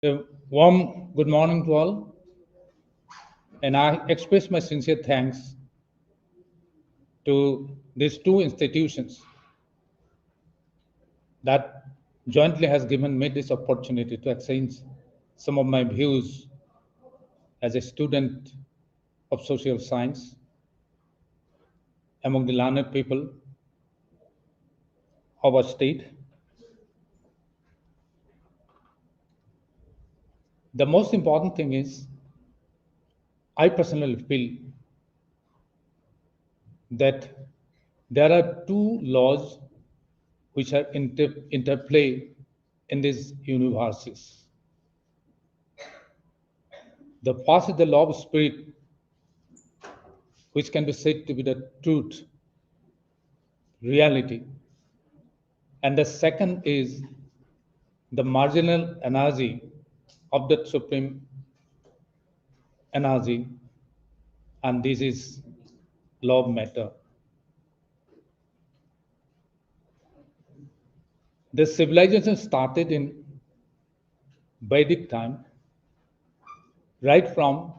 A warm good morning to all, and I express my sincere thanks to these two institutions that jointly has given me this opportunity to exchange some of my views as a student of social science among the learned people of our state. The most important thing is, I personally feel that there are two laws which are interplay in these universes. The first is the law of spirit, which can be said to be the truth, reality. And the second is the marginal energy of that supreme energy, and this is law of matter. The civilization started in Vedic time, right from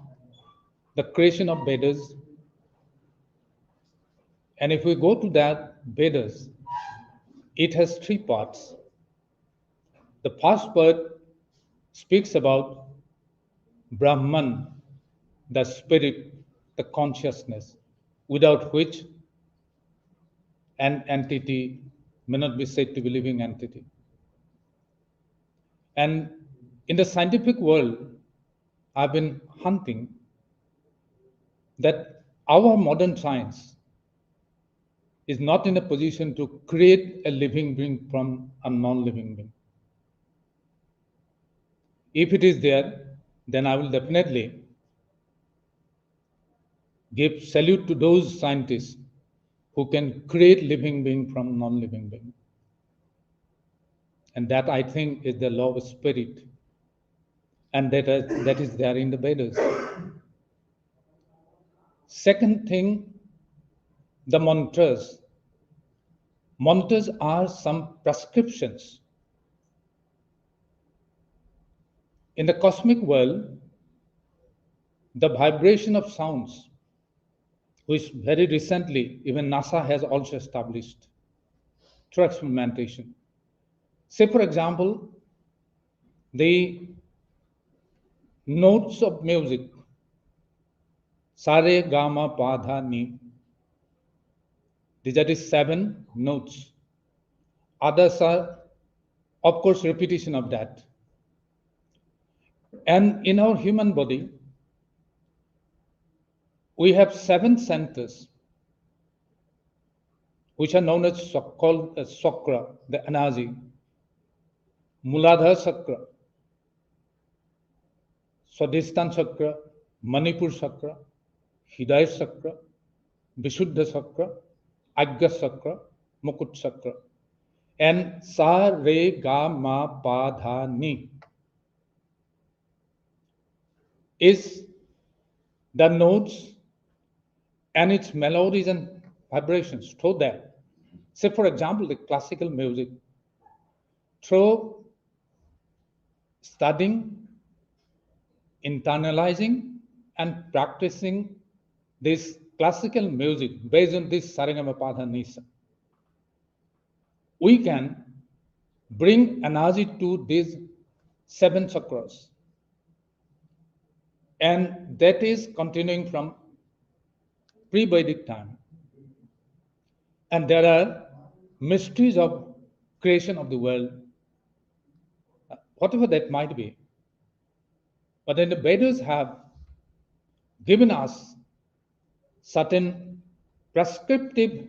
the creation of Vedas. And if we go to that Vedas, it has three parts. The first part speaks about Brahman, the spirit, the consciousness, without which an entity may not be said to be living entity. And in the scientific world, I've been hunting that our modern science is not in a position to create a living being from a non-living being. If it is there, then I will definitely give salute to those scientists who can create living being from non-living being. And that, I think, is the law of spirit. And that is there in the Vedas. Second thing, the mantras. Mantras are some prescriptions. In the cosmic world, the vibration of sounds, which very recently even NASA has also established through experimentation. Say, for example, the notes of music, sa re ga ma pa dha ni. These are the 7 notes. Others are, of course, repetition of that. And in our human body, we have 7 centers, which are known as called as chakra, the energy. Muladhara chakra, Swadhisthana chakra, Manipur chakra, Hridaya chakra, Vishuddha chakra, Agya chakra, Mukut chakra, and sa re ga ma pa dha ni is the notes and its melodies and vibrations through that. Say, for example, the classical music, through studying, internalizing, and practicing this classical music based on this Sarigamapada Nisa, we can bring energy to these 7 chakras. And that is continuing from pre-Vedic time. And there are mysteries of creation of the world, whatever that might be. But then the Vedas have given us certain prescriptive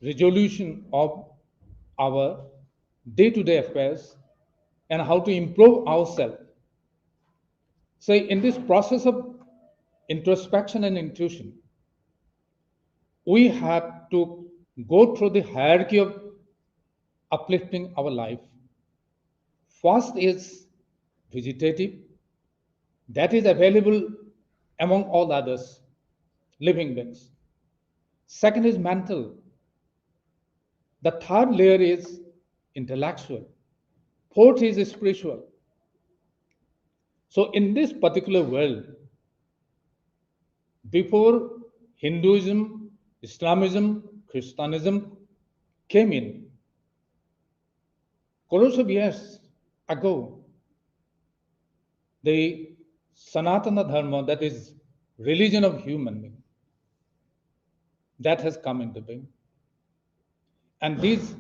resolution of our day-to-day affairs and how to improve ourselves. So in this process of introspection and intuition, we have to go through the hierarchy of uplifting our life. First is vegetative, that is available among all others, living beings. Second is mental. The third layer is intellectual. Fourth is spiritual. So in this particular world, before Hinduism, Islamism, Christianism came in, crores of years ago, the Sanatana Dharma, that is religion of human being, that has come into being. And this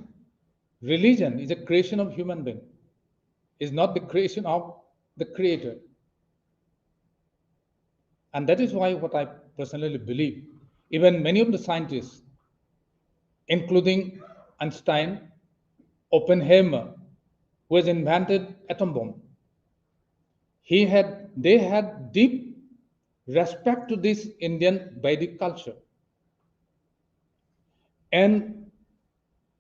religion is a creation of human being, is not the creation of the creator. And that is why what I personally believe, even many of the scientists, including Einstein, Oppenheimer, who has invented atom bomb, they had deep respect to this Indian Vedic culture. And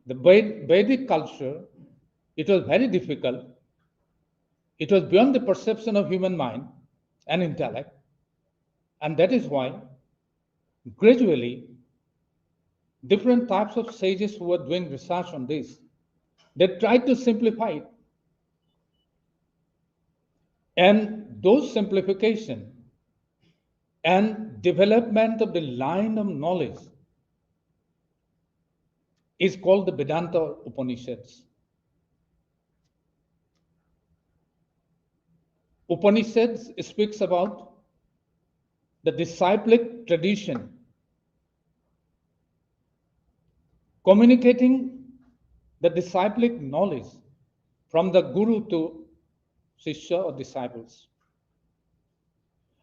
the Vedic culture, it was very difficult. It was beyond the perception of human mind and intellect. And that is why gradually different types of sages who were doing research on this, they tried to simplify it. And those simplification and development of the line of knowledge is called the Vedanta Upanishads. Upanishads speaks about the disciplic tradition, communicating the disciplic knowledge from the guru to shishya or disciples.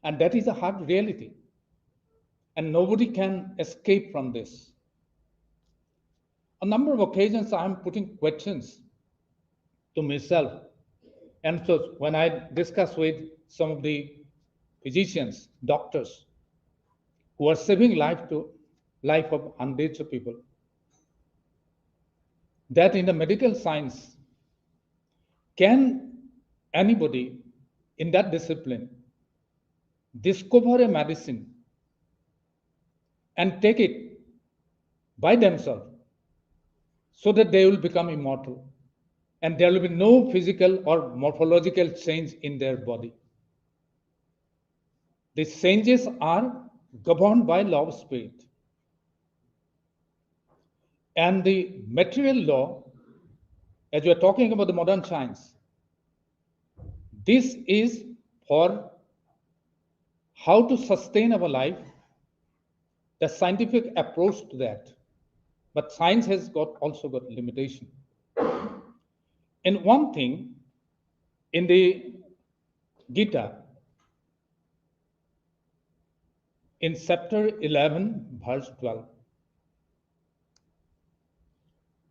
And that is a hard reality. And nobody can escape from this. A number of occasions I am putting questions to myself. And so when I discuss with some of the physicians, doctors, who are saving life of hundreds of people, that in the medical science, can anybody in that discipline discover a medicine and take it by themselves so that they will become immortal and there will be no physical or morphological change in their body? These changes are governed by law of spirit. And the material law, as we are talking about the modern science, this is for how to sustain our life, the scientific approach to that. But science has also got limitation. And one thing, in the Gita, in chapter 11, verse 12,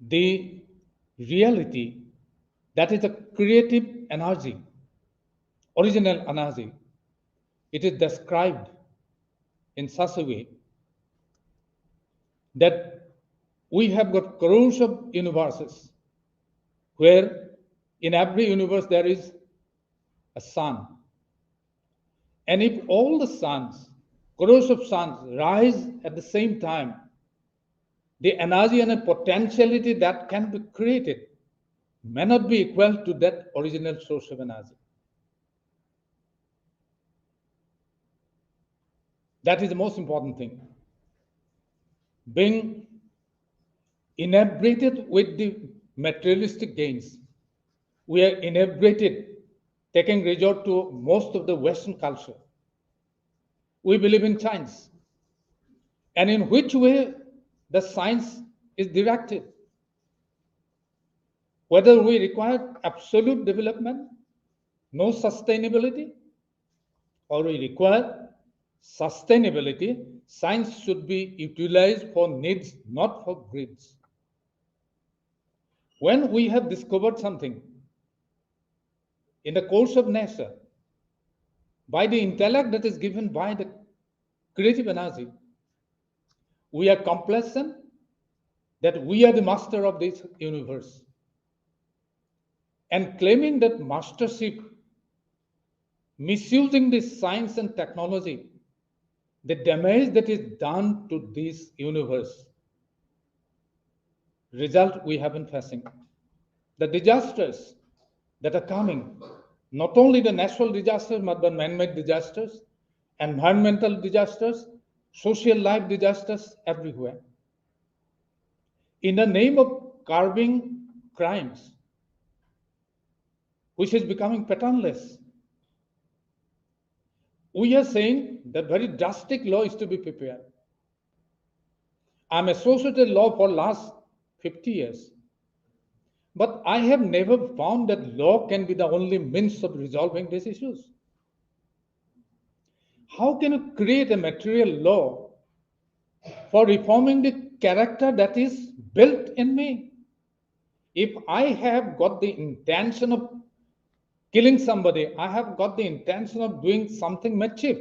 the reality, that is a creative energy, original energy, it is described in such a way that we have got crores of universes where in every universe there is a sun. And if all the suns, crores of suns, rise at the same time, the energy and the potentiality that can be created may not be equal to that original source of energy. That is the most important thing. Being inebriated with the materialistic gains, we are inebriated, taking resort to most of the Western culture. We believe in science. And in which way the science is directed? Whether we require absolute development, no sustainability, or we require sustainability, science should be utilized for needs, not for greeds. When we have discovered something in the course of nature, by the intellect that is given by the creative energy, we are complacent that we are the master of this universe. And claiming that mastership, misusing this science and technology, the damage that is done to this universe, result we have been facing. The disasters that are coming not only the natural disasters, but the man-made disasters, environmental disasters, social life disasters everywhere. In the name of curbing crimes, which is becoming patternless, we are saying that very drastic law is to be prepared. I'm associated law for last 50 years. But I have never found that law can be the only means of resolving these issues. How can you create a material law for reforming the character that is built in me? If I have got the intention of killing somebody, I have got the intention of doing something mischief,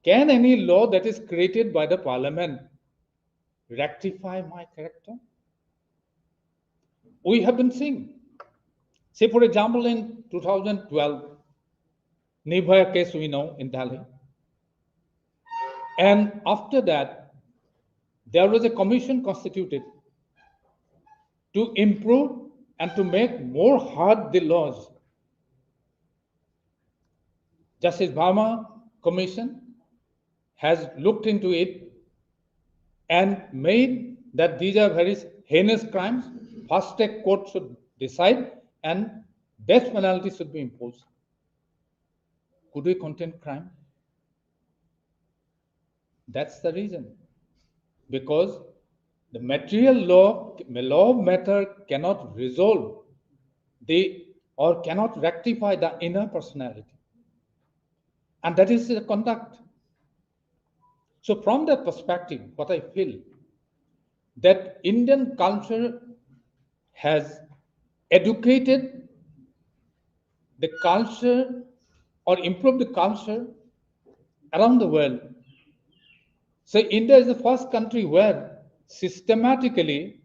can any law that is created by the parliament rectify my character? We have been seeing. Say, for example, in 2012, Nibhaya case we know in Delhi. And after that, there was a commission constituted to improve and to make more hard the laws. Justice Verma Commission has looked into it and made that these are very heinous crimes. Fast track court should decide and death penalty should be imposed. Could we contain crime? That's the reason. Because the material law of matter cannot resolve or cannot rectify the inner personality. And that is the conduct. So from that perspective, what I feel, that Indian culture has educated the culture or improved the culture around the world. So India is the first country where systematically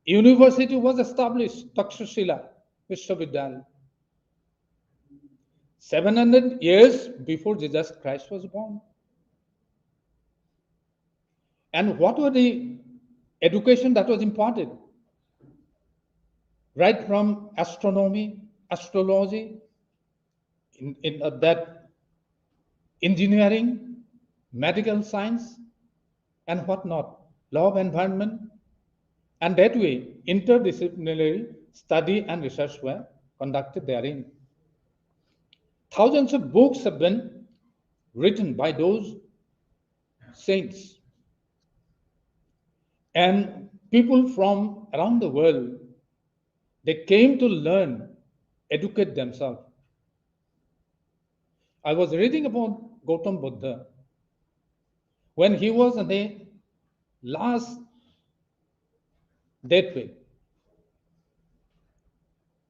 university was established, Takshashila Vishwavidyalaya. 700 years before Jesus Christ was born. And what were the education that was imparted? Right from astronomy, astrology, in that engineering, medical science, and whatnot, law of environment. And that way, interdisciplinary study and research were conducted therein. Thousands of books have been written by those saints. And people from around the world, they came to learn, educate themselves. I was reading about Gautam Buddha. When he was on the last deathbed,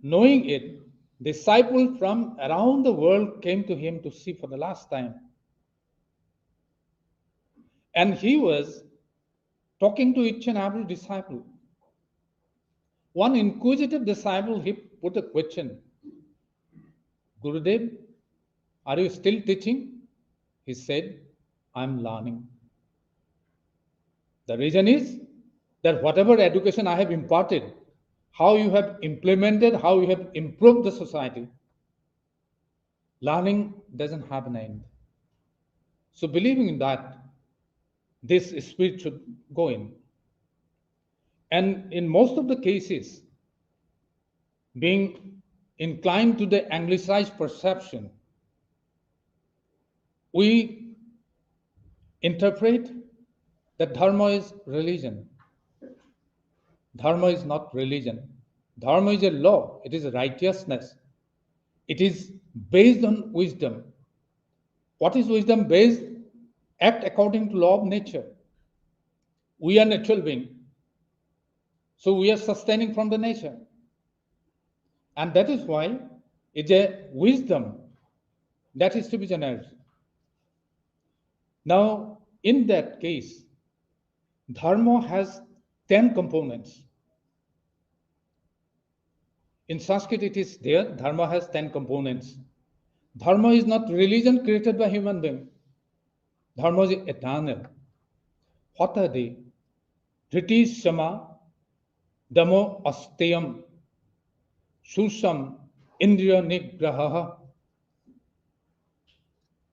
knowing it, disciples from around the world came to him to see for the last time. And he was talking to each and every disciple. One inquisitive disciple, he put a question. Gurudev, are you still teaching? He said, I'm learning. The reason is that whatever education I have imparted, how you have implemented, how you have improved the society, learning doesn't have an end. So believing in that, this spirit should go in. And in most of the cases, being inclined to the anglicized perception, we interpret that dharma is religion. Dharma is not religion. Dharma is a law. It is righteousness. It is based on wisdom. What is wisdom based? Act according to law of nature. We are natural beings. So we are sustaining from the nature. And that is why it's a wisdom that is to be generated. Now, in that case, dharma has 10 components. In Sanskrit, it is there. Dharma has 10 components. Dharma is not religion created by human being. Dharma is eternal. What are they? Dhriti Shama, Damo Asteyam, Susham, indriya nigraha,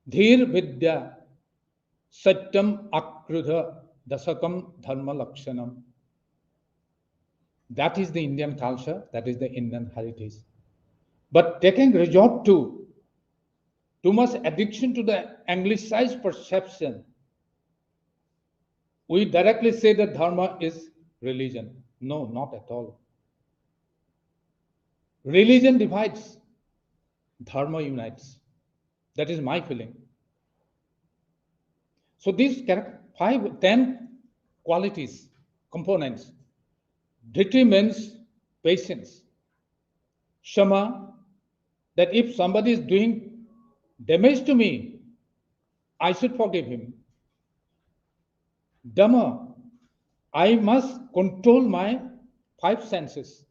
dhir vidya, satyam akrudha, dasakam dharma lakshanam. That is the Indian culture, that is the Indian heritage. But taking resort to too much addiction to the anglicized perception, we directly say that dharma is religion. No, not at all. Religion divides, dharma unites. That is my feeling. So these 10 qualities, components, Dhiti means patience. Shama, that if somebody is doing damage to me, I should forgive him. Dhamma, I must control my 5 senses.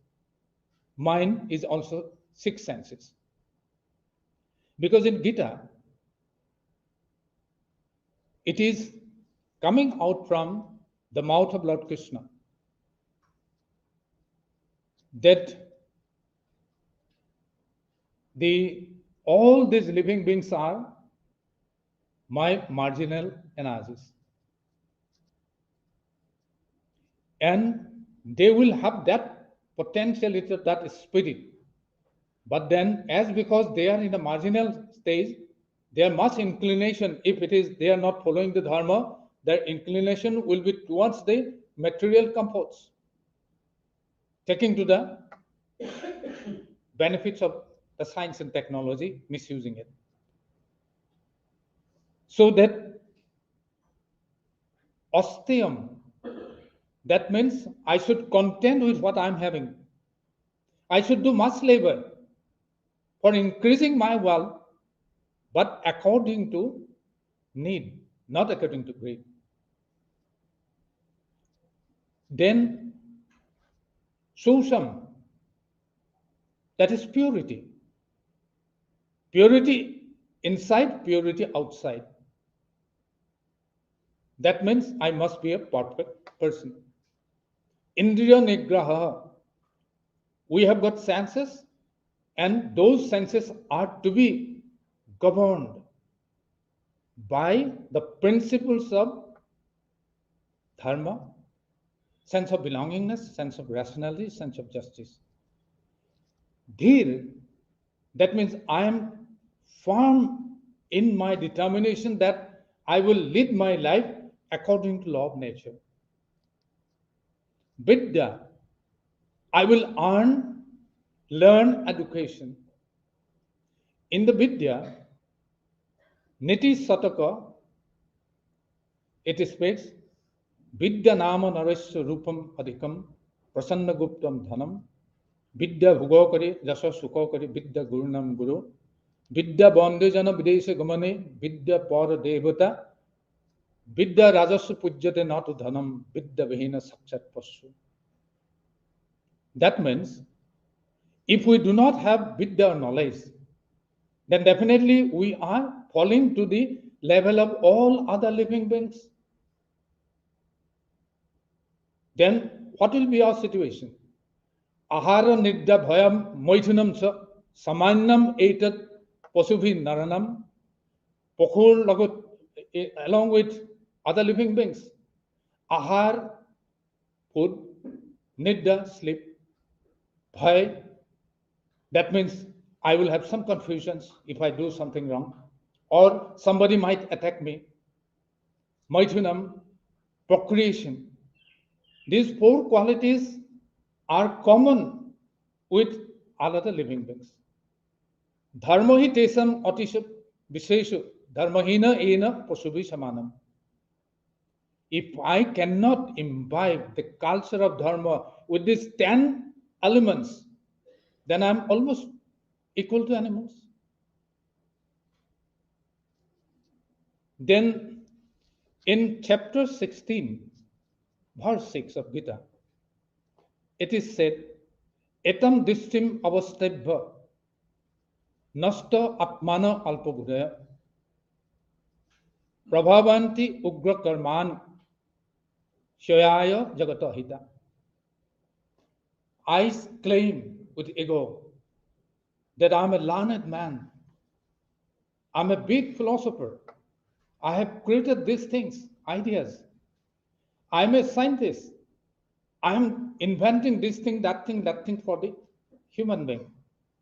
Mine is also 6 senses. Because in Gita, it is coming out from the mouth of Lord Krishna that all these living beings are my marginal energies. And they will have that potentiality, that spirit. But then, as because they are in a marginal stage, their much inclination, if it is they are not following the dharma, their inclination will be towards the material comforts, taking to the benefits of the science and technology, misusing it. So that ostium, that means I should contend with what I'm having. I should do much labor for increasing my wealth, but according to need, not according to greed. Then Susham, that is purity. Purity inside, purity outside. That means I must be a perfect person. Indriya Nigraha, we have got senses, and those senses are to be governed by the principles of dharma, sense of belongingness, sense of rationality, sense of justice. Dhir, that means I am firm in my determination that I will lead my life according to law of nature. Vidya, I will learn education. In the Vidya, Niti Sataka, it speaks, Vidya Nama Naresya Rupam Adhikam Prasanna Guptam Dhanam Vidya Bhugokari Jasa Sukokari Vidya Gurunam Guru Vidya Bandejana Videsha Gamane Vidya Para Devata Vidya Rajasu Pujyate Natu Dhanam Vidya Vihina Sakshat Passu. That means if we do not have Vidya knowledge, then definitely we are falling to the level of all other living beings. Then what will be our situation? Ahara nidya bhayam moithunam sa samanyam etat pasubhi naranam pokhur lagut, along with other living beings. Ahar, food, nidya, sleep, bhay, that means I will have some confusions if I do something wrong, or somebody might attack me. Maithunam, procreation. These 4 qualities are common with all other living beings. Dharma hi tesam atisha visheshu dharmahina ena pasubhi samanam. If I cannot imbibe the culture of dharma with these 10 elements, then I'm almost equal to animals. Then in chapter 16, verse 6 of Gita, it is said, Etam dishtim avastebha nasta atmana alpagudaya prabhavanti ugra karman shayaya jagata hita. I claim with ego that I'm a learned man, I'm a big philosopher, I have created these things, ideas, I'm a scientist, I'm inventing this thing, that thing for the human being.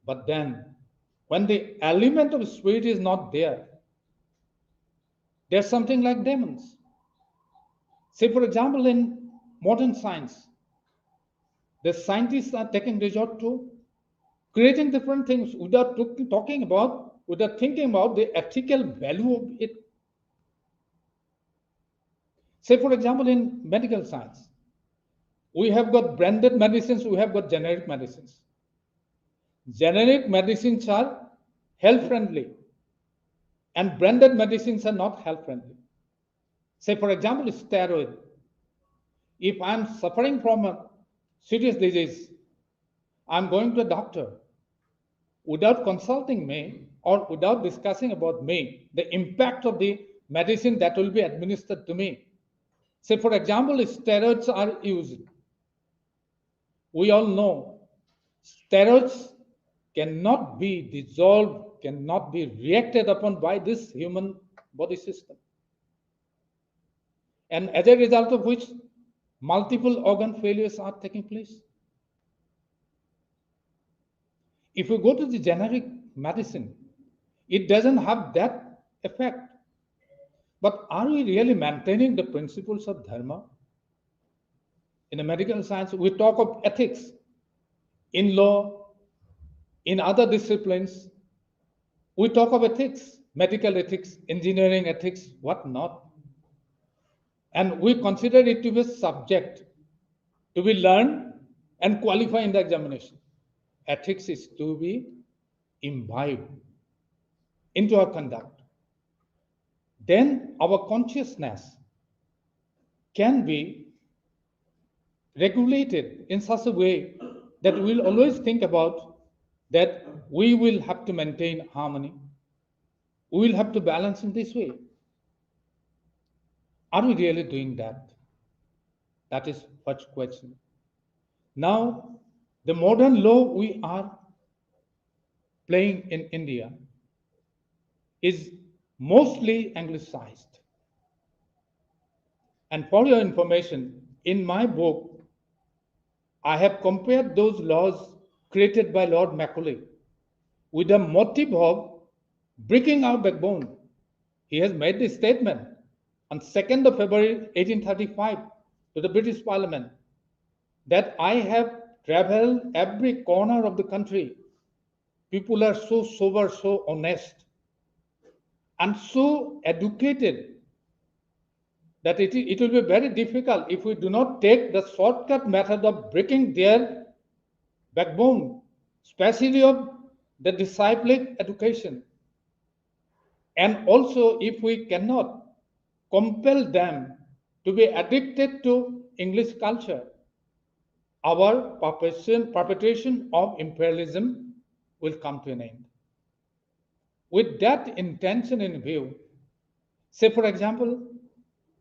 But then, when the element of spirit is not there, there's something like demons. Say, for example, in modern science, the scientists are taking resort to creating different things without talking about, without thinking about the ethical value of it. Say, for example, in medical science, we have got branded medicines, we have got generic medicines. Generic medicines are health friendly, and branded medicines are not health friendly. Say, for example, steroid. If I'm suffering from a serious disease, I'm going to a doctor without consulting me or without discussing about me, the impact of the medicine that will be administered to me. Say, for example, if steroids are used, we all know steroids cannot be dissolved, cannot be reacted upon by this human body system. And as a result of which, multiple organ failures are taking place. If we go to the generic medicine, it doesn't have that effect. But are we really maintaining the principles of dharma? In the medical science, we talk of ethics. In law, in other disciplines, we talk of ethics, medical ethics, engineering ethics, what not. And we consider it to be a subject to be learned and qualify in the examination. Ethics is to be imbibed into our conduct. Then our consciousness can be regulated in such a way that we'll always think about that we will have to maintain harmony. We will have to balance in this way. Are we really doing that? That is first question. Now, the modern law we are playing in India is mostly anglicized. And for your information, in my book, I have compared those laws created by Lord Macaulay with the motive of breaking our backbone. He has made this statement on 2nd of February 1835 to the British Parliament that I have traveled every corner of the country. People are so sober, so honest, and so educated that it will be very difficult if we do not take the shortcut method of breaking their backbone, especially of the disciplic education. And also, if we cannot compel them to be addicted to English culture, our perpetration of imperialism will come to an end. With that intention in view, say, for example,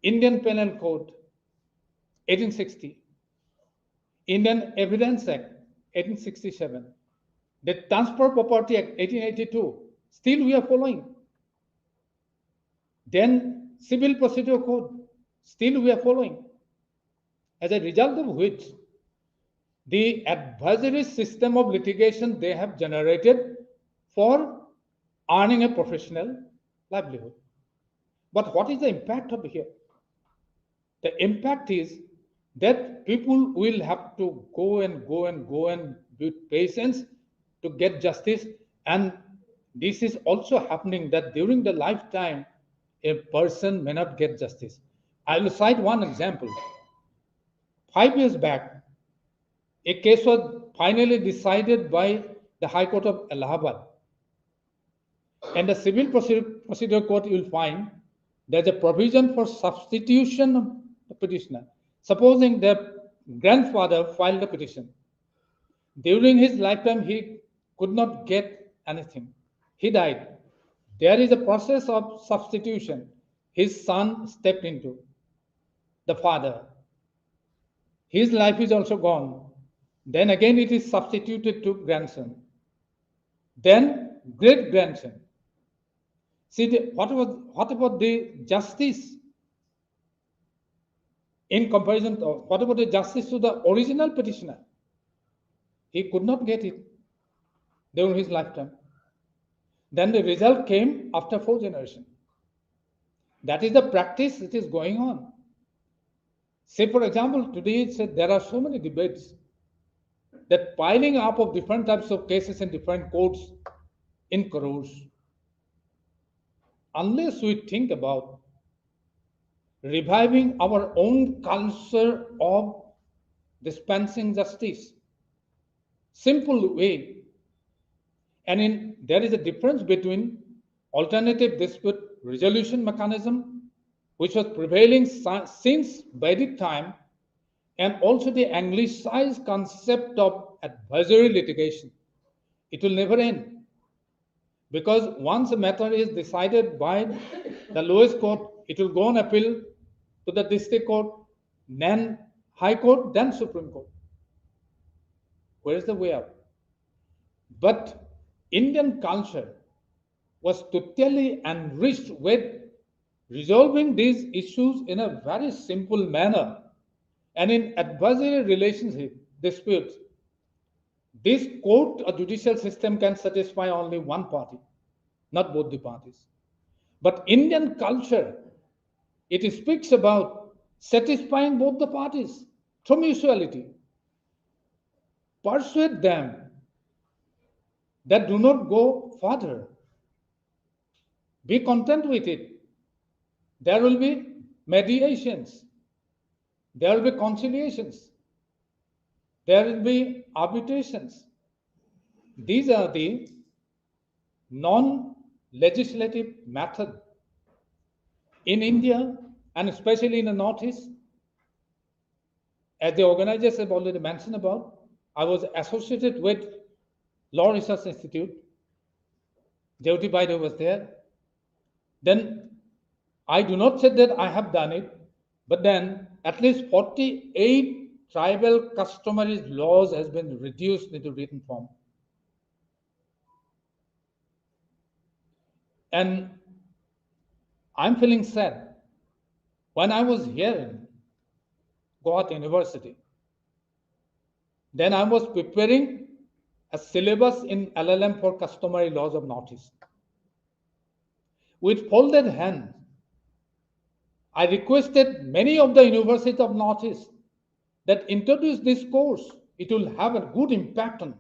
Indian Penal Code 1860, Indian Evidence Act 1867, the Transfer Property Act 1882, still we are following. Then Civil Procedure Code, still we are following. As a result of which, the advisory system of litigation they have generated for earning a professional livelihood. But what is the impact of here? The impact is that people will have to go and with patience to get justice. And this is also happening that during the lifetime, a person may not get justice. I will cite one example. 5 years back, a case was finally decided by the High Court of Allahabad. And the Civil Procedure Court, you will find there's a provision for substitution of the petitioner. Supposing the grandfather filed a petition. During his lifetime, he could not get anything. He died. There is a process of substitution. His son stepped into the father. His life is also gone. Then again, it is substituted to grandson. then great-grandson. See, what about the justice in comparison to, what about the justice to the original petitioner? He could not get it during his lifetime. Then the result came after 4 generations. That is the practice that is going on. Say, for example, today there are so many debates that piling up of different types of cases in different courts in crores. Unless we think about reviving our own culture of dispensing justice, simple way, and there is a difference between alternative dispute resolution mechanism, which was prevailing since Vedic time, and also the anglicized concept of adversary litigation. It will never end. Because once a matter is decided by the lowest court, it will go on appeal to the district court, then high court, then Supreme Court. Where is the way out? But Indian culture was totally enriched with resolving these issues in a very simple manner. And in adversary relationship disputes, this court or judicial system can satisfy only one party, not both the parties. But Indian culture, it speaks about satisfying both the parties through mutuality. Persuade them that do not go further. Be content with it. There will be mediations. There will be conciliations. There will be arbitrations. These are the non-legislative method in India, and especially in the Northeast. As the organizers have already mentioned about, I was associated with Law Research Institute. Jyoti Baidu was there. Then I do not say that I have done it, but then at least 48 tribal customary laws has been reduced into written form. And I'm feeling sad. When I was here in Gauhati University, then I was preparing a syllabus in LLM for customary laws of Northeast. With folded hands, I requested many of the universities of Northeast that introduce this course. It will have a good impact on.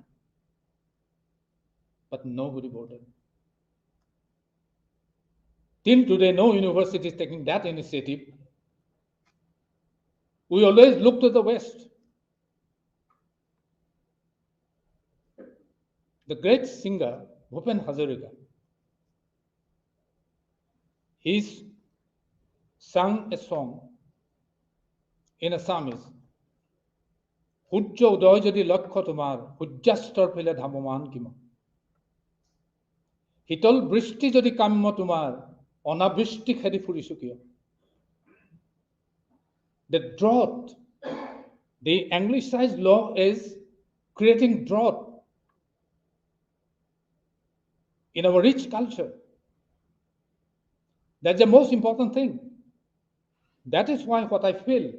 But nobody voted. Till today, no university is taking that initiative. We always look to the West. The great singer, Bhupen Hazarika, he sang a song in Assamese. Hujjo udoy jodi lakho tomar, hujjastor phile dhamaman kima. Hitol brishti jodi kammo tomar, onabishti khedi furisu kiya. The drought, the anglicized law is creating drought in our rich culture. That's the most important thing. That is why what I feel,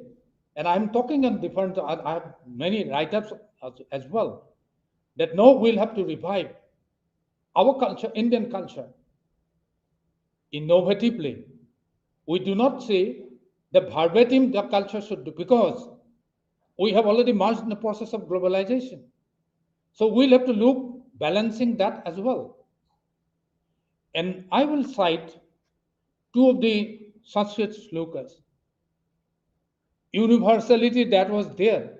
and I'm talking on different, I have many write-ups as well, that no, we'll have to revive our culture, Indian culture, innovatively. We do not say the verbatim the culture should do, because we have already marched in the process of globalization. So we'll have to look balancing that as well. And I will cite two of the Sanskrit slokas. Universality that was there.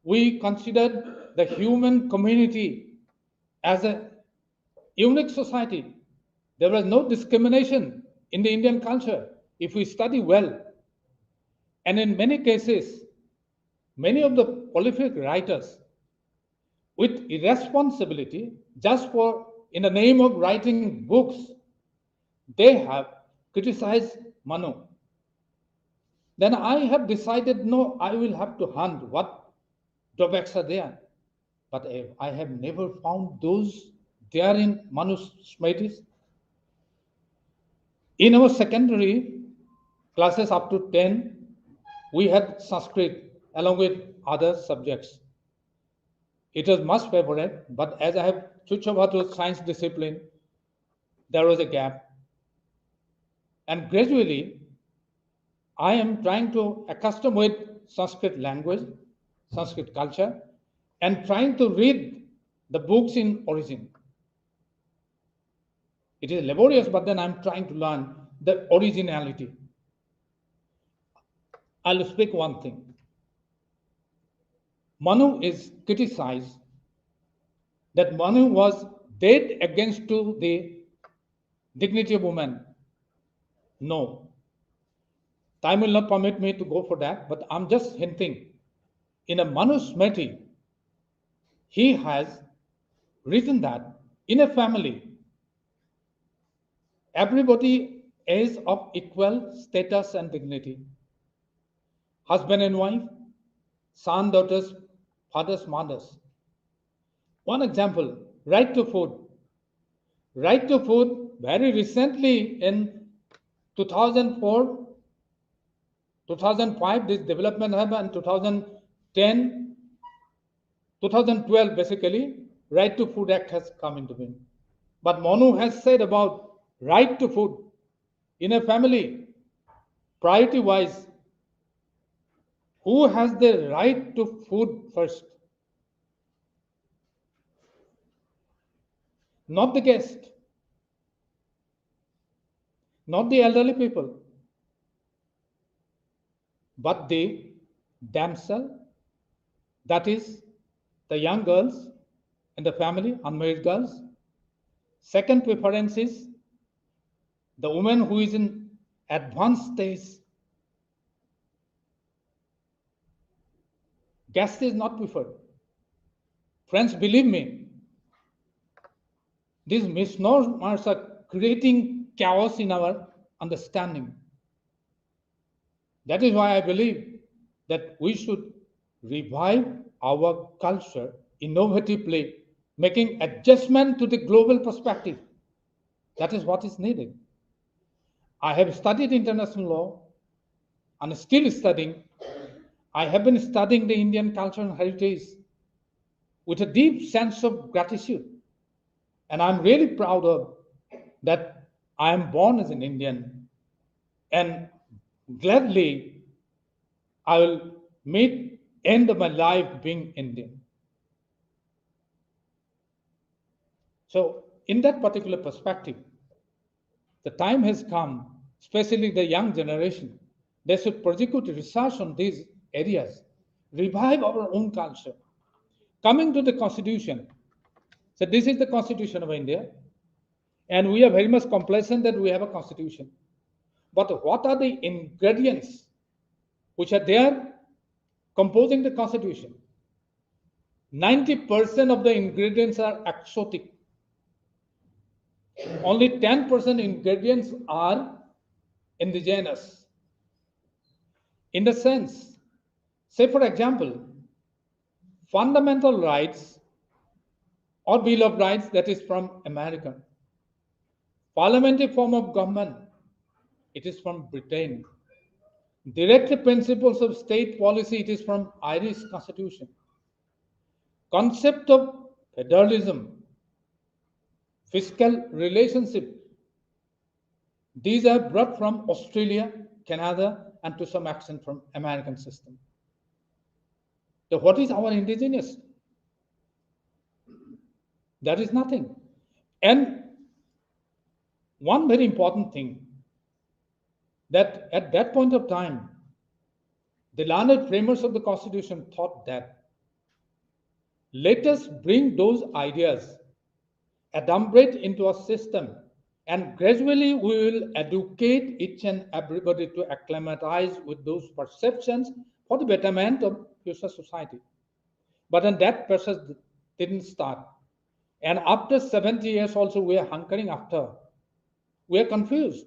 We considered the human community as a unique society. There was no discrimination in the Indian culture if we study well. And in many cases, many of the prolific writers with irresponsibility, just for in the name of writing books, they have criticized Manu. Then I have decided, no, I will have to hunt what drawbacks are there. But I have never found those They are in Manusmritis. In our secondary classes up to 10, we had Sanskrit along with other subjects. It was much favorite, but as I have switched over to science discipline, there was a gap. And gradually, I am trying to accustom with Sanskrit language, Sanskrit culture, and trying to read the books in origin. It is laborious, but then I'm trying to learn the originality. I'll speak one thing. Manu is criticized that Manu was dead against to the dignity of woman. No. Time will not permit me to go for that, but I'm just hinting. In a Manusmriti, he has written that in a family, everybody is of equal status and dignity. Husband and wife, son, daughters, fathers, mothers. One example, right to food. Right to food, very recently in 2004, 2005, this development happened, 2010, 2012, basically, Right to Food Act has come into being. But Manu has said about right to food in a family, priority-wise, who has the right to food first? Not the guest, not the elderly people, but the damsel, that is the young girls in the family, unmarried girls. Second preference is the woman who is in advanced stage. Guest is not preferred. Friends, believe me, these misnomers are creating chaos in our understanding. That is why I believe that we should revive our culture innovatively, making adjustment to the global perspective. That is what is needed. I have studied international law and still studying. I have been studying the Indian culture and heritage with a deep sense of gratitude. And I'm really proud of that I am born as an Indian, and gladly I will meet end of my life being Indian. So in that particular perspective, the time has come, especially the young generation, they should prosecute research on these areas, revive our own culture. Coming to the Constitution, so this is the Constitution of India, and we are very much complacent that we have a Constitution. But what are the ingredients which are there composing the Constitution? 90% of the ingredients are exotic. Only 10% ingredients are indigenous. In the sense, say for example, fundamental rights or Bill of Rights, that is from America. Parliamentary form of government, it is from Britain. Directive principles of state policy, it is from Irish Constitution. Concept of federalism, fiscal relationship, these are brought from Australia, Canada, and to some extent from American system. So what is our indigenous? That is nothing. And one very important thing, that at that point of time, the learned framers of the Constitution thought that let us bring those ideas, adumbrate into a system, and gradually we will educate each and everybody to acclimatize with those perceptions for the betterment of future society. But then that process didn't start. And after 70 years also, we are hunkering after. We are confused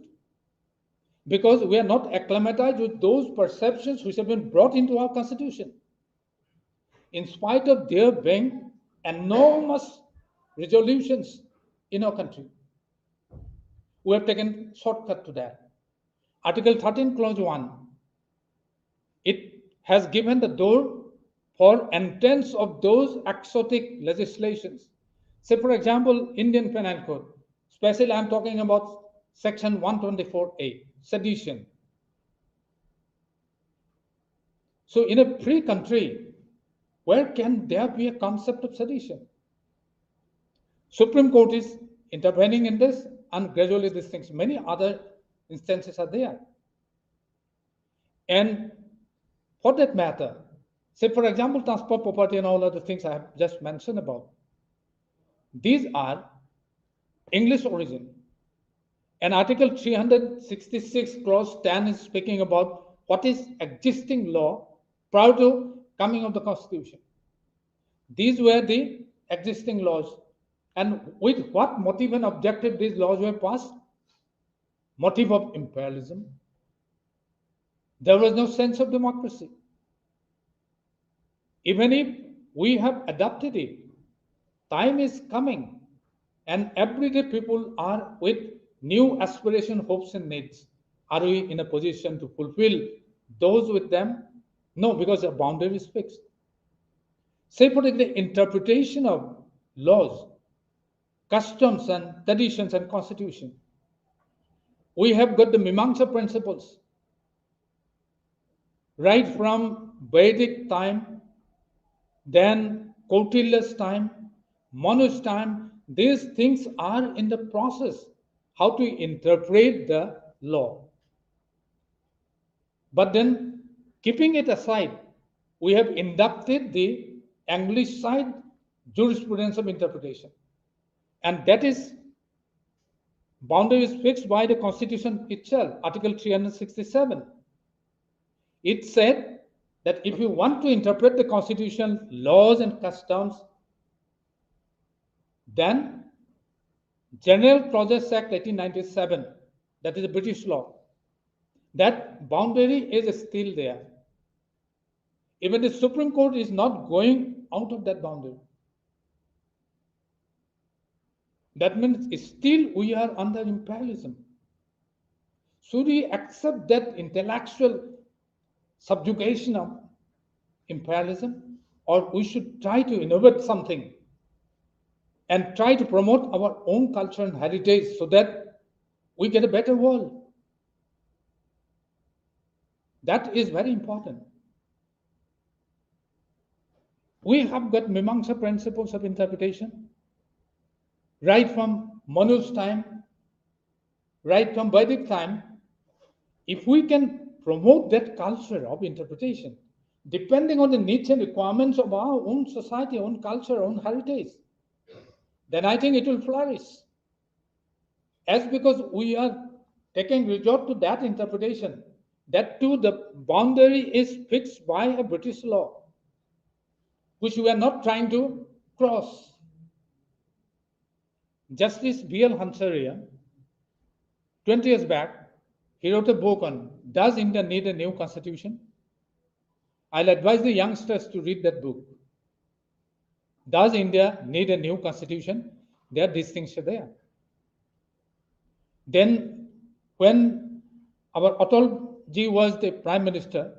because we are not acclimatized with those perceptions which have been brought into our Constitution. In spite of there being enormous resolutions in our country. We have taken shortcut to that. Article 13, Clause 1, it has given the door for entrance of those exotic legislations. Say, for example, Indian Penal Code, especially I'm talking about Section 124A, sedition. So in a free country, where can there be a concept of sedition? Supreme Court is intervening in this, and gradually these things, many other instances are there. And for that matter, say for example, transport property and all other things I have just mentioned about, these are English origin. And Article 366, Clause 10 is speaking about what is existing law prior to coming of the Constitution. These were the existing laws. And with what motive and objective these laws were passed? Motive of imperialism. There was no sense of democracy. Even if we have adopted it, time is coming and everyday people are with new aspiration, hopes and needs. Are we in a position to fulfill those with them? No, because the boundary is fixed. Say for the interpretation of laws, customs and traditions and constitution. We have got the Mimamsa principles. Right from Vedic time, then Kautilya's time, Manu's time, these things are in the process, how to interpret the law. But then, keeping it aside, we have inducted the English side jurisprudence of interpretation. And that is, boundary is fixed by the Constitution itself, Article 367. It said that if you want to interpret the Constitution, laws and customs, then General Clauses Act 1897, that is a British law, that boundary is still there. Even the Supreme Court is not going out of that boundary. That means still we are under imperialism. Should we accept that intellectual subjugation of imperialism, or we should try to innovate something and try to promote our own culture and heritage so that we get a better world? That is very important. We have got Mimamsa principles of interpretation, right from Manu's time, right from Vedic time. If we can promote that culture of interpretation, depending on the needs and requirements of our own society, own culture, own heritage, then I think it will flourish. As because we are taking resort to that interpretation, that too the boundary is fixed by a British law, which we are not trying to cross. Justice B.L. Hansaria, 20 years back, he wrote a book on, Does India Need a New Constitution? I'll advise the youngsters to read that book. Does India need a new constitution? There are these things are there. Then when our Atalji was the Prime Minister,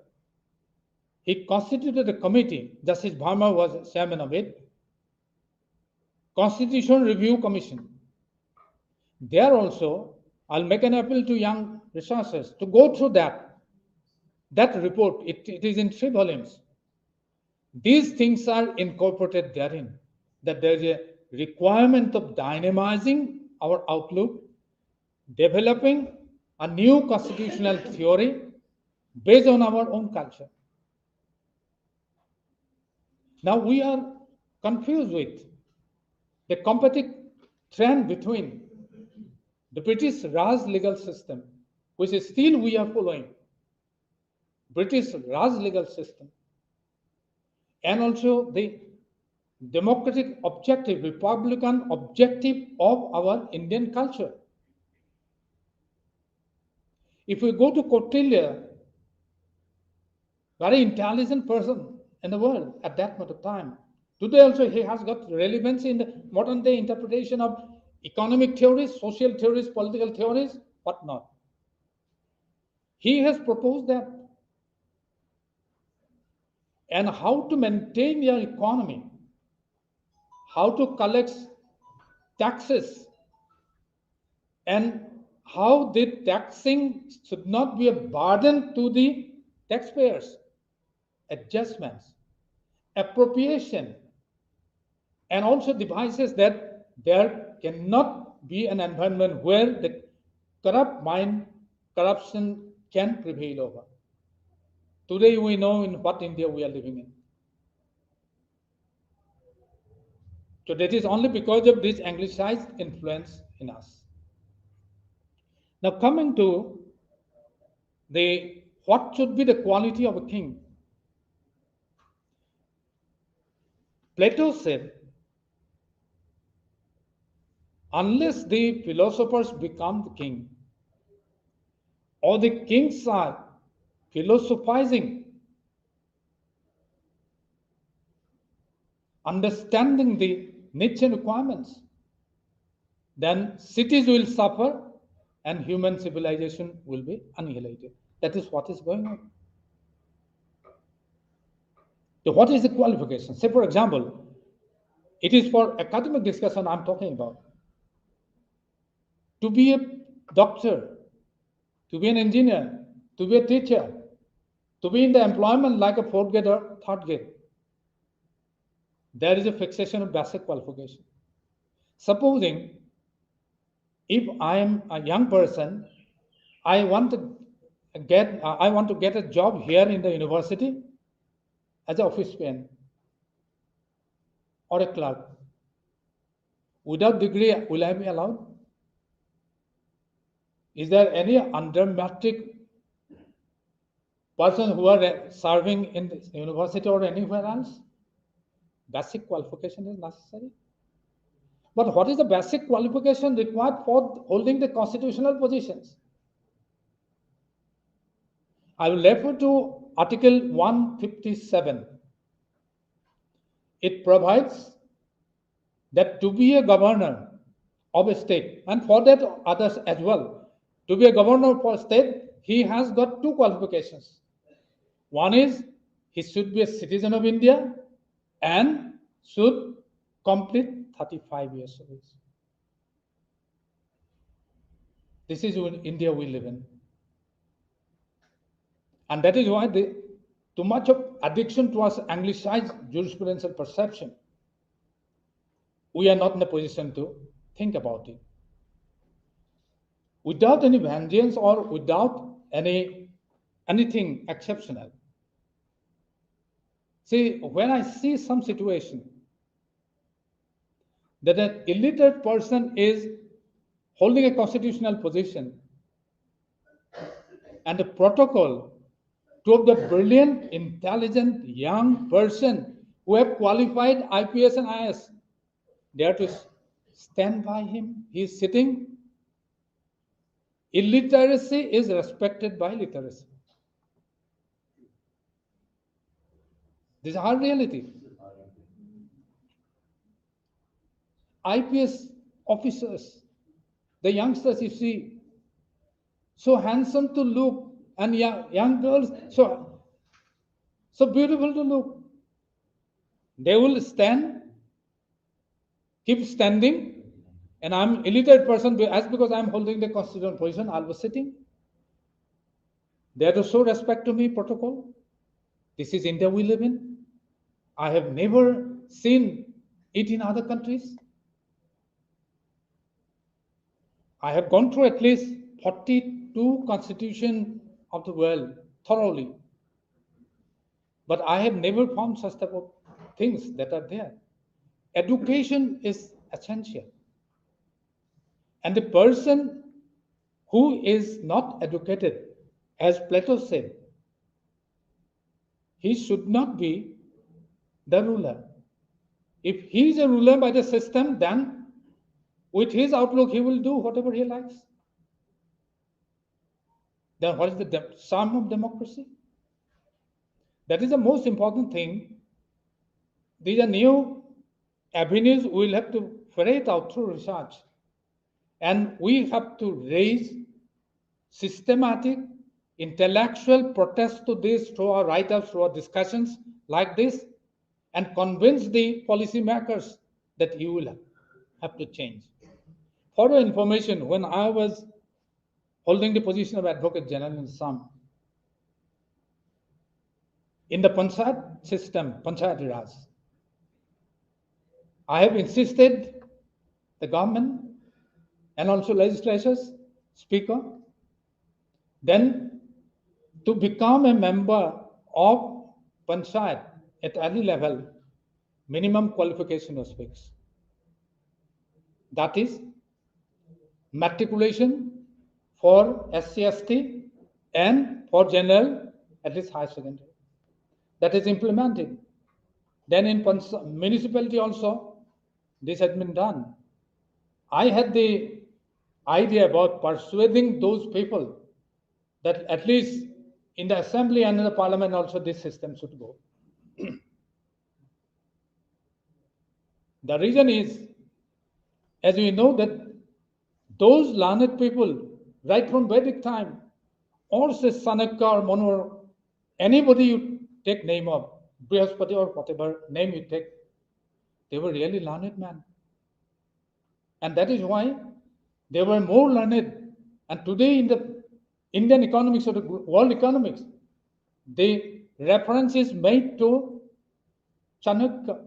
he constituted a committee, Justice Bharma was chairman of it, Constitution Review Commission. There also, I'll make an appeal to young researchers to go through that report. It is in 3 volumes. These things are incorporated therein, that there is a requirement of dynamizing our outlook, developing a new constitutional theory based on our own culture. Now we are confused with the competing trend between the British Raj legal system, which is still we are following, British Raj legal system, and also the democratic objective, republican objective of our Indian culture. If we go to Kautilya, very intelligent person in the world at that point of time, today also he has got relevance in the modern day interpretation of economic theories, social theories, political theories, whatnot. He has proposed that. And how to maintain your economy, how to collect taxes, and how the taxing should not be a burden to the taxpayers, adjustments, appropriation, and also devices that there cannot be an environment where the corrupt mind, corruption can prevail over. Today we know in what India we are living in. So that is only because of this anglicized influence in us. Now coming to what should be the quality of a king? Plato said, unless the philosophers become the king, or the kings are philosophizing, understanding the needs and requirements, then cities will suffer and human civilization will be annihilated. That is what is going on. So what is the qualification? Say, for example, it is for academic discussion I'm talking about. To be a doctor, to be an engineer, to be a teacher, to be in the employment like a fourth grade or third grade, there is a fixation of basic qualification. Supposing if I am a young person, I want to get a job here in the university as an office pen or a clerk. Without degree, will I be allowed? Is there any undermatric person who are serving in the university or anywhere else? Basic qualification is necessary. But what is the basic qualification required for holding the constitutional positions? I will refer to Article 157. It provides that to be a governor of a state, and for that others as well, to be a governor for a state, he has got two qualifications. One is he should be a citizen of India and should complete 35 years of age. This is India we live in. And that is why too much of addiction towards anglicized jurisprudential perception. We are not in a position to think about it. Without any vengeance or without anything exceptional. See, when I see some situation that an illiterate person is holding a constitutional position and the protocol to the brilliant, intelligent, young person who have qualified IPS and IS, they are to stand by him. He is sitting. Illiteracy is respected by literacy. This is our reality. IPS officers, the youngsters you see, so handsome to look, and young girls, so beautiful to look. They will stand, keep standing, and I'm illiterate person, as because I'm holding the constitutional position, I was sitting. They have to show respect to me, protocol. This is India we live in. I have never seen it in other countries. I have gone through at least 42 constitutions of the world thoroughly. But I have never found such type of things that are there. Education is essential. And the person who is not educated, as Plato said, he should not be the ruler. If he is a ruler by the system, then with his outlook, he will do whatever he likes. Then what is the sum of democracy? That is the most important thing. These are new avenues we will have to ferret out through research. And we have to raise systematic intellectual protest to this through our write-ups, through our discussions like this, and convince the policymakers that you will have to change. For your information, when I was holding the position of Advocate General in Assam, in the Panchayat system, Panchayat Raj, I have insisted the government and also legislatures, speaker, then to become a member of Panchayat at any level, minimum qualification was fixed. That is matriculation for SC/ST and for general, at least higher secondary. That is implemented. Then in municipality also, this has been done. I had the idea about persuading those people that at least in the assembly and in the parliament also this system should go. The reason is, as we know, that those learned people, right from Vedic time, or say Sanakya or Manu, anybody you take name of, Brihaspati or whatever name you take, they were really learned men. And that is why they were more learned. And today in the Indian economics or the world economics, the reference is made to Chanakya.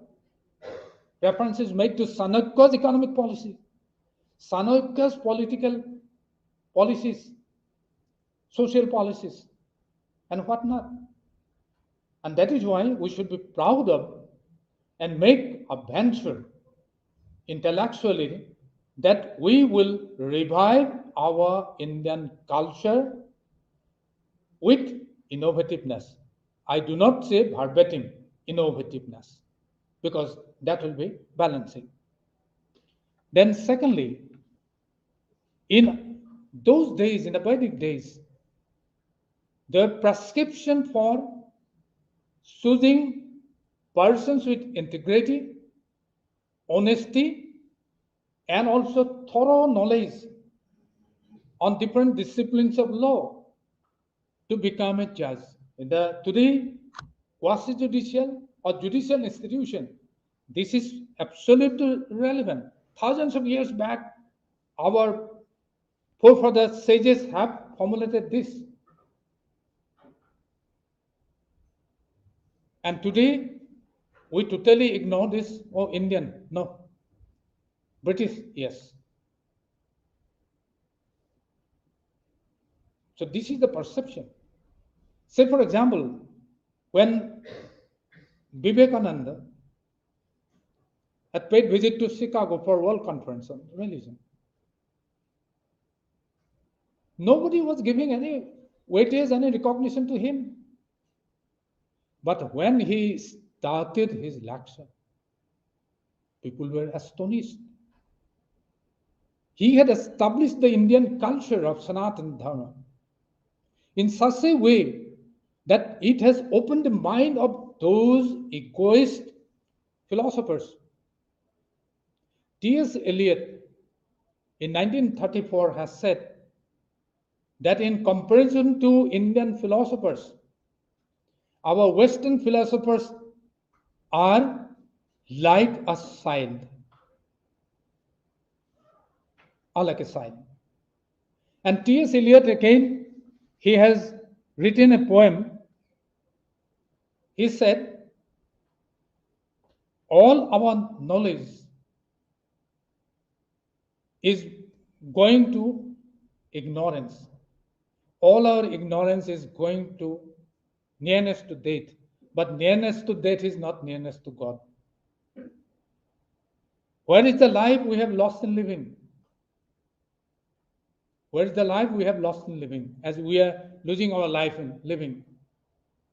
Reference is made to Sanakya's economic policy, Chanakya's political policies, social policies, and whatnot. And that is why we should be proud of and make a venture intellectually that we will revive our Indian culture with innovativeness. I do not say verbatim innovativeness, because that will be balancing. Then secondly, in those days, in the Vedic days, the prescription for choosing persons with integrity, honesty, and also thorough knowledge on different disciplines of law to become a judge. Today, quasi-judicial or judicial institution, this is absolutely relevant. Thousands of years back, our forefathers, sages have formulated this. And today, we totally ignore this. Oh, Indian, no. British, yes. So this is the perception. Say, for example, when Vivekananda had paid visit to Chicago for World Conference on Religion, nobody was giving any weightage, any recognition to him. But when he started his lecture, people were astonished. He had established the Indian culture of Sanatana Dharma in such a way that it has opened the mind of those egoist philosophers. T.S. Eliot in 1934 has said that in comparison to Indian philosophers, our Western philosophers are like a child, or like a child. And T.S. Eliot, again, he has written a poem. He said, all our knowledge is going to ignorance. All our ignorance is going to nearness to death. But nearness to death is not nearness to God. Where is the life we have lost in living? Where is the life we have lost in living as we are losing our life in living?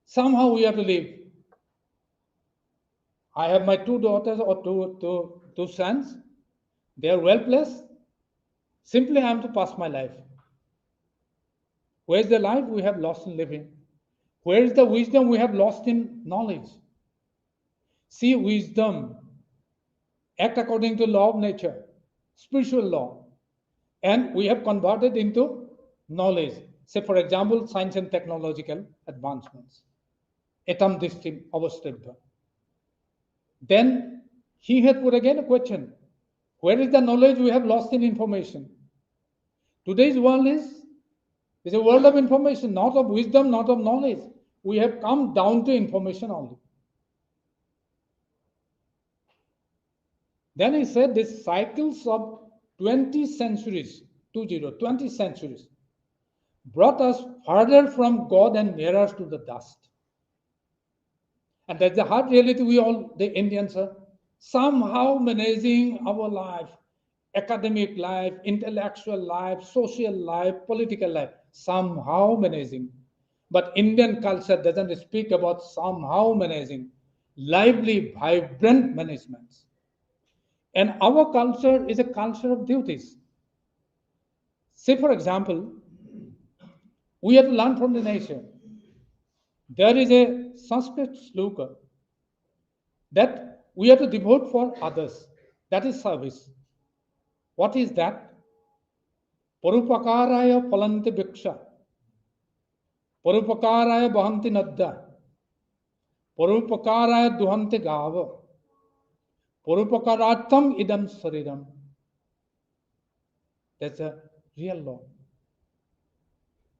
Somehow we have to live. I have my two daughters or two sons. They are well placed. Simply I am to pass my life. Where is the life we have lost in living? Where is the wisdom we have lost in knowledge? See, wisdom, act according to law of nature, spiritual law. and we have converted into knowledge. Say, for example, science and technological advancements. Atom distrim avastebha. Then he had put again a question. Where is the knowledge we have lost in information? Today's world is a world of information, not of wisdom, not of knowledge. We have come down to information only. Then he said these cycles of 20 centuries, 20 centuries, brought us further from God and nearer to the dust. And that's the hard reality we all, the Indians, are somehow managing our life, academic life, intellectual life, social life, political life, somehow managing. But Indian culture doesn't speak about somehow managing, lively, vibrant managements. And our culture is a culture of duties. Say, for example, we have to learn from the nature. There is a Sanskrit sloka that we have to devote for others. That is service. What is that? Parupakaraya phalanti bhiksha. Parupakaraya bahanti nadda. Parupakaraya duhanti gava. Parupakaratham idam sariram. That's a real law.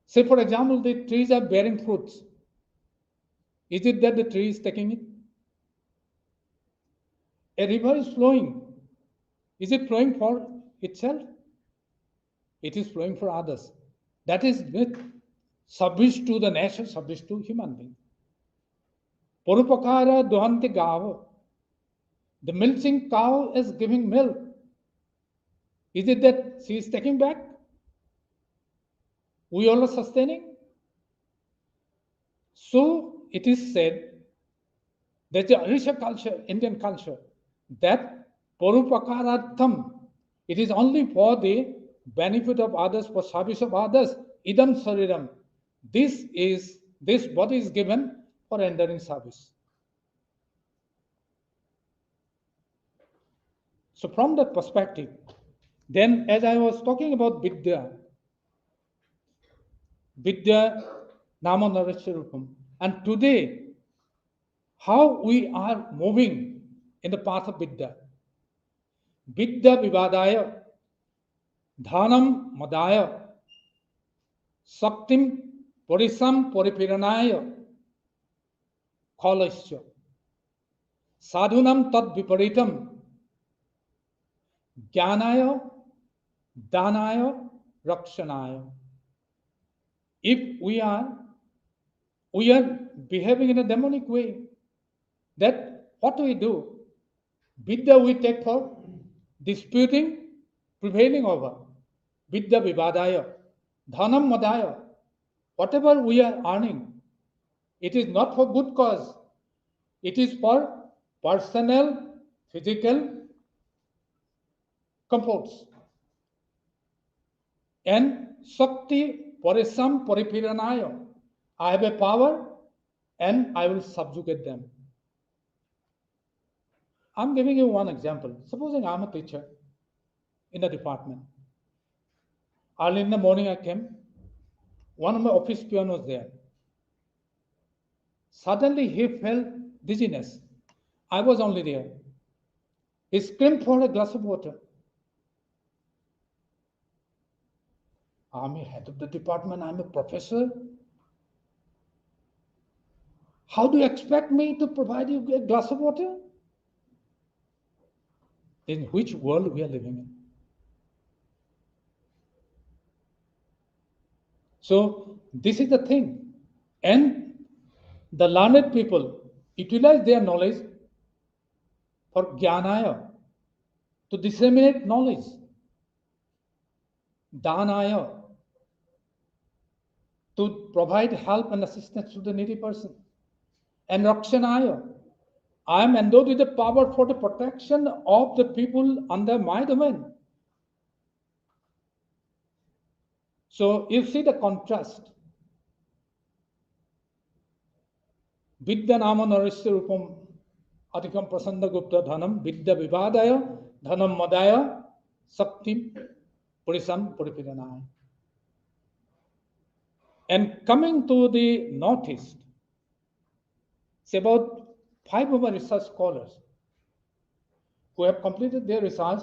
Say, for example, the trees are bearing fruits. Is it that the tree is taking it? A river is flowing. Is it flowing for itself? It is flowing for others. That is with service to the nation, service to human being. Parupakara duhanti gava. The milking cow is giving milk. Is it that she is taking back? We all are sustaining. So it is said that the Arisha culture, Indian culture, that Parupakaratham, it is only for the benefit of others, for service of others. Idam sariram. This body is given for rendering service. So from that perspective, then as I was talking about Vidya Nama Narasya Rupam, and today, how we are moving in the path of Vidya. Vidya Vivadaya, Dhanam Madaya, Saktim Parisam Paripiranaya, Khalasya, Sadhunam Tad Viparitam, Jnanaya, Danaya, Rakshanaya. If we are behaving in a demonic way, that what do we do? Vidya we take for disputing, prevailing over. Vidya Vivadaya, Dhanam Madaya. Whatever we are earning, it is not for good cause. It is for personal, physical comforts. And Shakti Parisam Paripiranaya. I have a power and I will subjugate them. I'm giving you one example. Supposing I'm a teacher in a department. Early in the morning I came. One of my office peon was there. Suddenly he felt dizziness. I was only there. He screamed for a glass of water. I'm a head of the department. I'm a professor. How do you expect me to provide you a glass of water? In which world we are living in? So this is the thing. And the learned people utilize their knowledge for jnanaya, to disseminate knowledge. Danaya, to provide help and assistance to the needy person. And Rakshanaya, I am endowed with the power for the protection of the people under my domain. So you see the contrast. Vidya Nama Narasya Rupam Atikam Prasanda Gupta Dhanam Vidya Vivadaya Dhanam Madaya Sakti Purisan Puripiranai. And coming to the Northeast, it's about 5 of our research scholars who have completed their research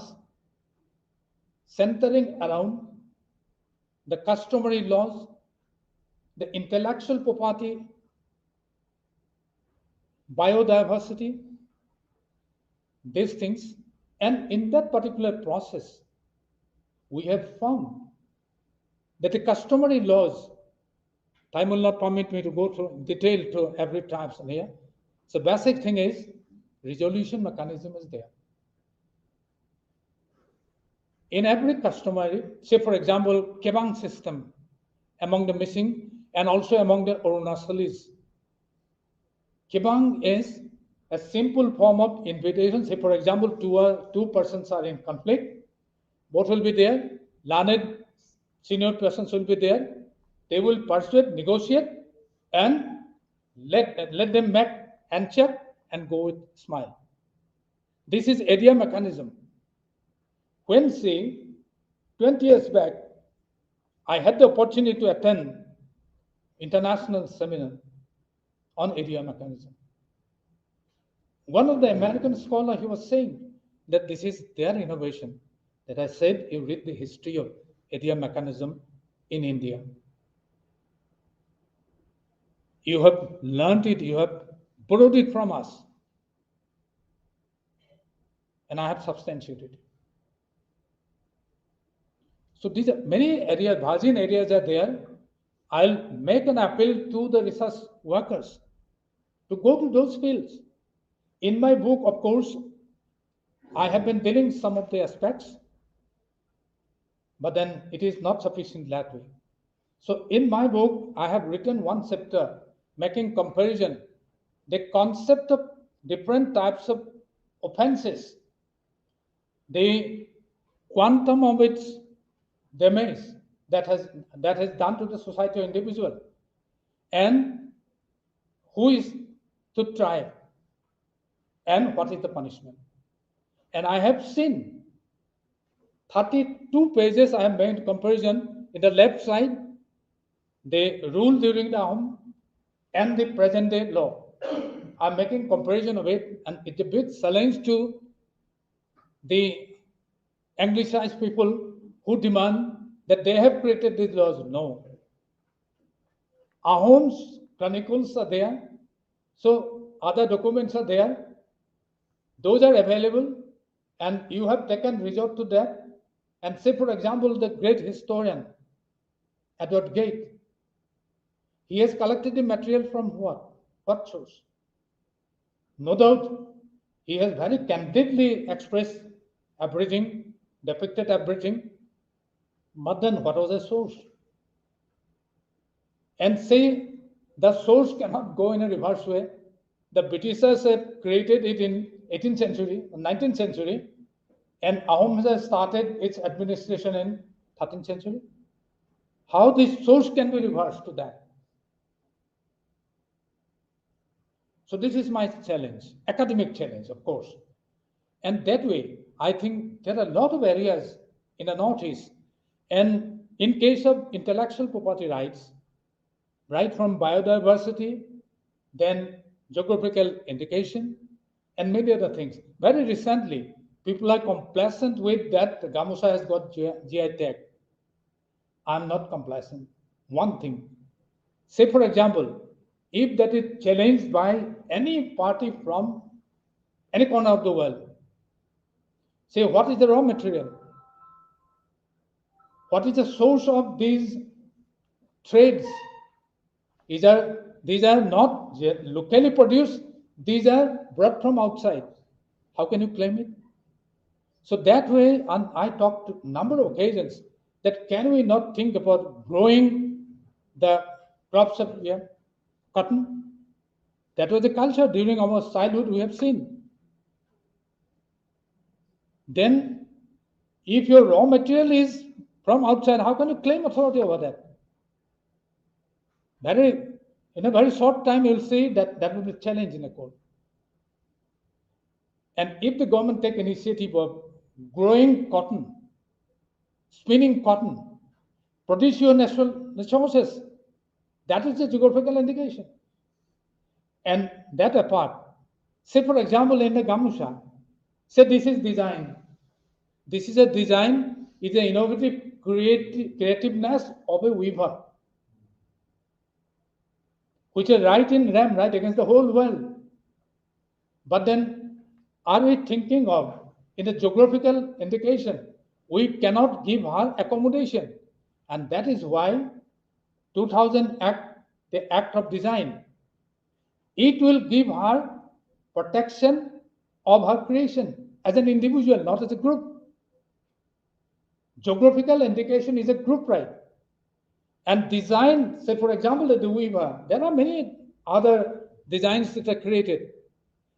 centering around the customary laws, the intellectual property, biodiversity, these things. And in that particular process, we have found that the customary laws, time will not permit me to go through detail to every type here. So basic thing is resolution mechanism is there. In every customary, say for example, Kebang system among the missing and also among the Arunachalis. Kebang is a simple form of invitation. Say for example, two persons are in conflict, both will be there, learned senior persons will be there. They will persuade, negotiate, and let them make handshake and go with smile. This is area mechanism. When, say, 20 years back, I had the opportunity to attend international seminar on area mechanism. One of the American scholars, he was saying that this is their innovation. That I said, you read the history of area mechanism in India. You have learned it, you have borrowed it from us. And I have substantiated it. So these are many areas, virgin areas are there. I'll make an appeal to the research workers to go to those fields. In my book, of course, I have been dealing some of the aspects, but then it is not sufficient that way. So in my book, I have written one chapter making comparison, the concept of different types of offenses, the quantum of its damage that has done to the society or individual, and who is to try, and what is the punishment. And I have seen 32 pages I have made comparison. In the left side, the rule during the Ahom and the present day law. I'm making comparison of it, and it's a big challenge to the Anglicized people who demand that they have created these laws. No. Ahom's chronicles are there, so other documents are there. Those are available, and you have taken resort to that. And say, for example, the great historian, Edward Gate, he has collected the material from what? What source? No doubt, he has very candidly expressed everything, depicted everything, but then what was the source? And say the source cannot go in a reverse way. The Britishers have created it in 18th century, 19th century, and Ahom has started its administration in 13th century. How this source can be reversed to that? So this is my challenge, academic challenge, of course. And that way, I think there are a lot of areas in the Northeast. And in case of intellectual property rights, right from biodiversity, then geographical indication, and many other things. Very recently, people are complacent with that Gamusa has got GI tag. I'm not complacent. One thing, say for example, if that is challenged by any party from any corner of the world, say what is the raw material? What is the source of these trades? These are not locally produced, these are brought from outside. How can you claim it? So that way, and I talked to a number of occasions that can we not think about growing the crops of cotton? That was the culture during our childhood we have seen. Then, if your raw material is from outside, how can you claim authority over that? In a very short time, you'll see that that will be a challenge in a court. And if the government take initiative of growing cotton, spinning cotton, produce your natural resources. That is the geographical indication. And that apart, say for example in the Gamusha, say this is design. This is a design, is an innovative creativeness of a weaver, which is right in RAM, right against the whole world. But then, are we thinking of, in the geographical indication, we cannot give her accommodation. And that is why 2000 Act, the Act of Design, it will give her protection of her creation as an individual, not as a group. Geographical indication is a group right. And design, say for example, the weaver, there are many other designs that are created.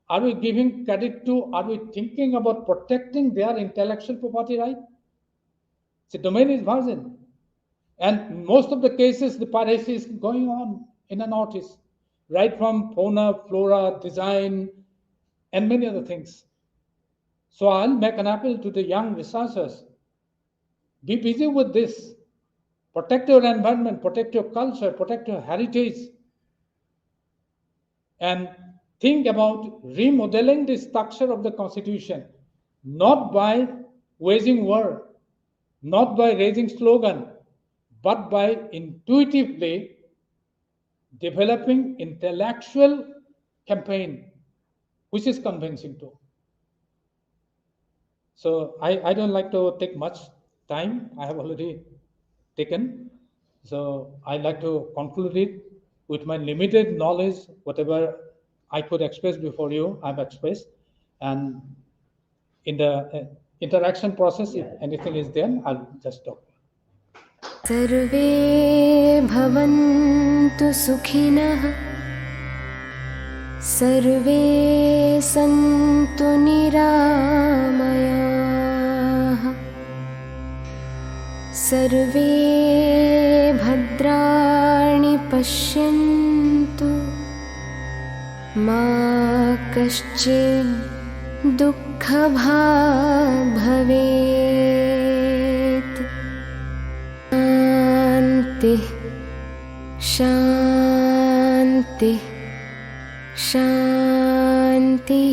Are we giving credit to, are we thinking about protecting their intellectual property right? The domain is virgin. And most of the cases, the piracy is going on in the Northeast, right from fauna, flora, design, and many other things. So I'll make an appeal to the young researchers. Be busy with this. Protect your environment, protect your culture, protect your heritage. And think about remodeling the structure of the Constitution, not by waging war, not by raising slogan, but by intuitively developing intellectual campaign, which is convincing too. So I don't like to take much time. I have already taken. So I'd like to conclude it with my limited knowledge, whatever I could express before you, I've expressed. And in the interaction process, if anything is there, I'll just talk. Sarve bhavantu sukhinah, sarve santu niramayah, sarve bhadrani pashyantu, ma kaschid dukkha bhag bhavet. Shanti, Shanti, Shanti.